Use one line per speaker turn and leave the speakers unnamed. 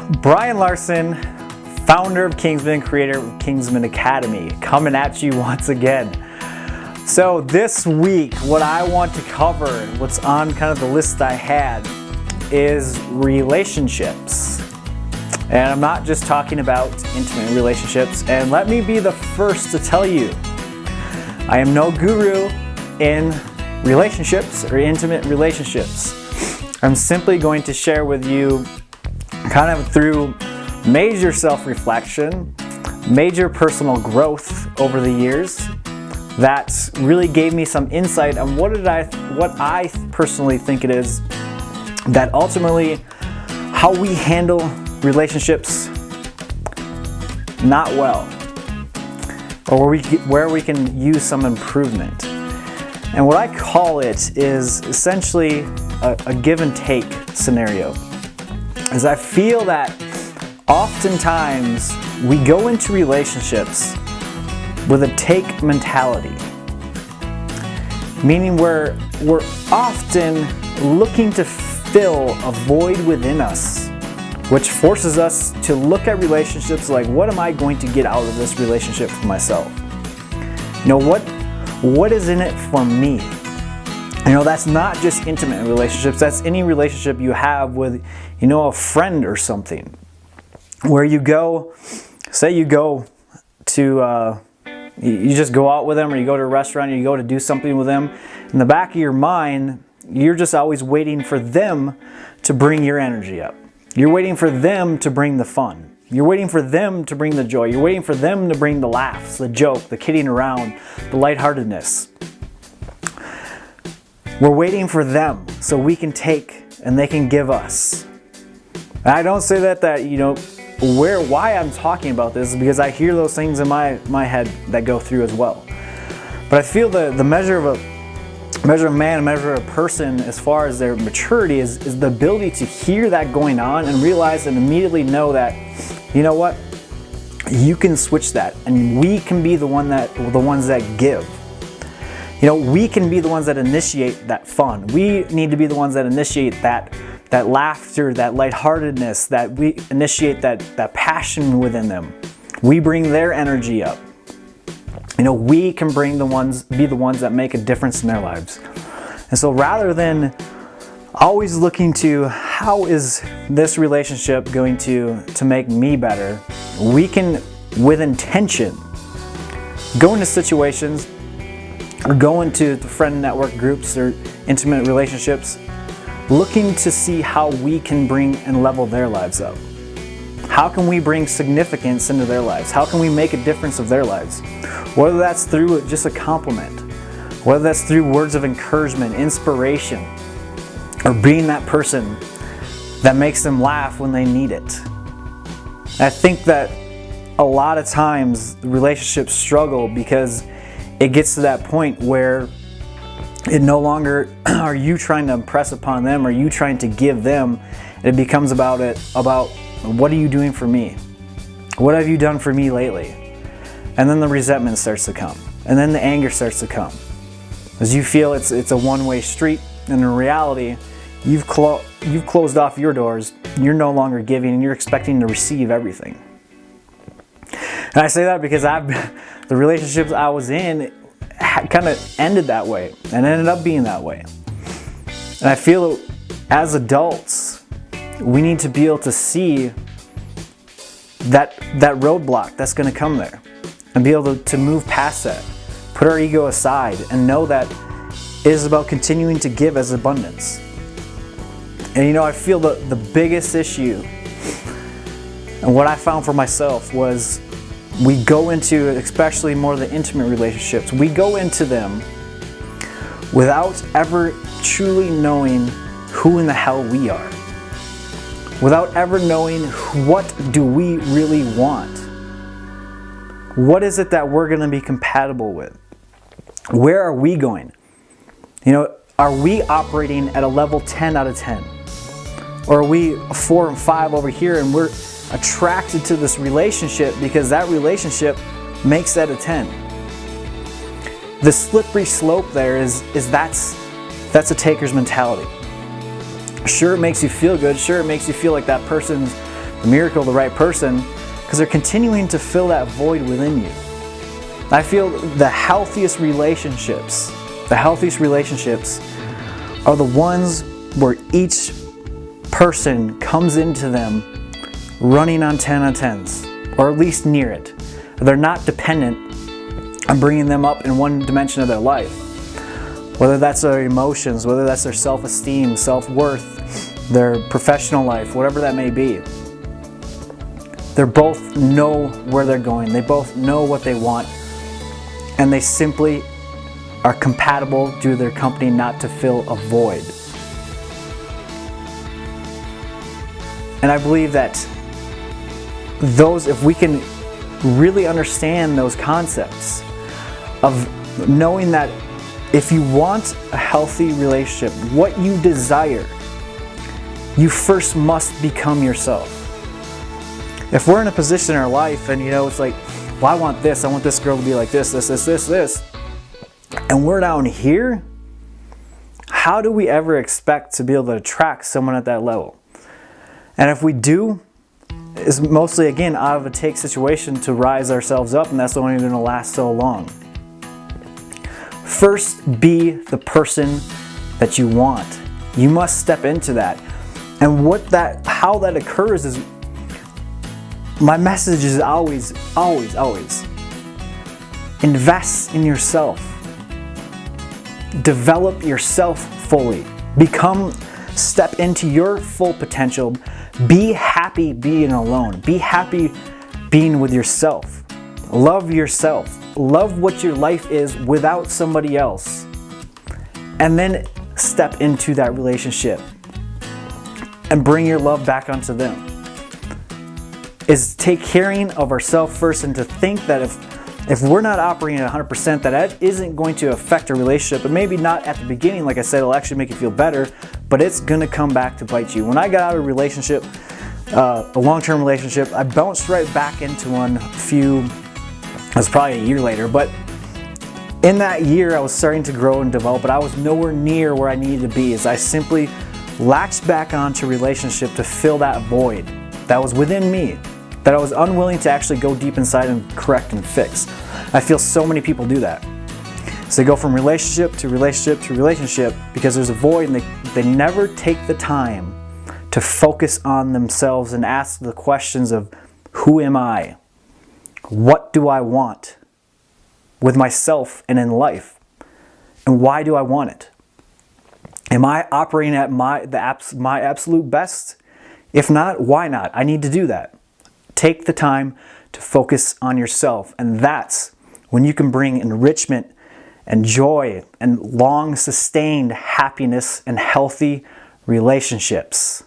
Brian Larson, founder of Kingsman, creator of Kingsman Academy, coming at you once again. So this week, what I want to cover, what's on kind of the list I had, is relationships. And I'm not just talking about intimate relationships. And let me be the first to tell you, I am no guru in relationships or intimate relationships. I'm simply going to share with you kind of through major self-reflection, major personal growth over the years that really gave me some insight on what I personally think it is that ultimately how we handle relationships not well, or where we can use some improvement. And what I call it is essentially a give and take scenario. As I feel that oftentimes we go into relationships with a take mentality, meaning we're often looking to fill a void within us, which forces us to look at relationships like, what am I going to get out of this relationship for myself? You know, what is in it for me? You know, that's not just intimate relationships, that's any relationship you have with, you know, a friend or something. Where you go, say you go to, you just go out with them, or you go to a restaurant, or you go to do something with them. In the back of your mind, you're just always waiting for them to bring your energy up. You're waiting for them to bring the fun. You're waiting for them to bring the joy. You're waiting for them to bring the laughs, the joke, the kidding around, the lightheartedness. We're waiting for them so we can take and they can give us. And I don't say that you know, why I'm talking about this is because I hear those things in my head that go through as well. But I feel the measure of a man, a measure of a person as far as their maturity is the ability to hear that going on and realize and immediately know that, you know what, you can switch that, and we can be the ones that give. You know, we can be the ones that initiate that fun. We need to be the ones that initiate that laughter, that lightheartedness, that we initiate that passion within them. We bring their energy up. You know, we can be the ones that make a difference in their lives. And so rather than always looking to how is this relationship going to make me better, we can, with intention, go into situations or go into the friend network groups or intimate relationships looking to see how we can bring and level their lives up. How can we bring significance into their lives? How can we make a difference of their lives? Whether that's through just a compliment, whether that's through words of encouragement, inspiration, or being that person that makes them laugh when they need it. I think that a lot of times relationships struggle because it gets to that point where it no longer are you trying to impress upon them or you trying to give them. It becomes about what are you doing for me? What have you done for me lately? And then the resentment starts to come. And then the anger starts to come. As you feel it's a one-way street, and in reality, you've closed off your doors, you're no longer giving, and you're expecting to receive everything. And I say that because the relationships I was in kind of ended that way and ended up being that way. And I feel as adults, we need to be able to see that roadblock that's going to come there and be able to move past that, put our ego aside, and know that it is about continuing to give as abundance. And you know, I feel the biggest issue, and what I found for myself, was we go into, especially more the intimate relationships, we go into them without ever truly knowing who in the hell we are. Without ever knowing what do we really want. What is it that we're going to be compatible with? Where are we going? You know, are we operating at a level 10 out of 10? Or are we 4 and 5 over here and we're attracted to this relationship because that relationship makes that a 10? The slippery slope there is that's a taker's mentality. Sure, it makes you feel good. Sure, it makes you feel like that person's the miracle, the right person, because they're continuing to fill that void within you. I feel the healthiest relationships are the ones where each person comes into them running on 10 on 10s, or at least near it. They're not dependent on bringing them up in one dimension of their life. Whether that's their emotions, whether that's their self-esteem, self-worth, their professional life, whatever that may be. They both know where they're going. They both know what they want. And they simply are compatible due to their company, not to fill a void. And I believe that if we can really understand those concepts of knowing that if you want a healthy relationship, what you desire, you first must become yourself. If we're in a position in our life and it's like, well, I want this girl to be like this, and we're down here, how do we ever expect to be able to attract someone at that level? And if we do, it's mostly, again, out of a take situation to rise ourselves up, and that's only going to last so long. First, be the person that you want. You must step into that. And how that occurs is, my message is always invest in yourself. Develop yourself fully. Step into your full potential. Be happy being alone. Be happy being with yourself. Love yourself. Love what your life is without somebody else. And then step into that relationship and bring your love back onto them. Is take caring of ourselves first, and to think that if we're not operating at 100%, that isn't going to affect a relationship. And maybe not at the beginning, like I said, it'll actually make you feel better, but it's going to come back to bite you. When I got out of a relationship, a long-term relationship, I bounced right back into one it was probably a year later, but in that year I was starting to grow and develop, but I was nowhere near where I needed to be, as I simply latched back onto a relationship to fill that void that was within me, that I was unwilling to actually go deep inside and correct and fix. I feel so many people do that. So they go from relationship to relationship to relationship because there's a void, and they never take the time to focus on themselves and ask the questions of, who am I? What do I want with myself and in life? And why do I want it? Am I operating at my absolute best? If not, why not? I need to do that. Take the time to focus on yourself, and that's when you can bring enrichment and joy and long sustained happiness and healthy relationships.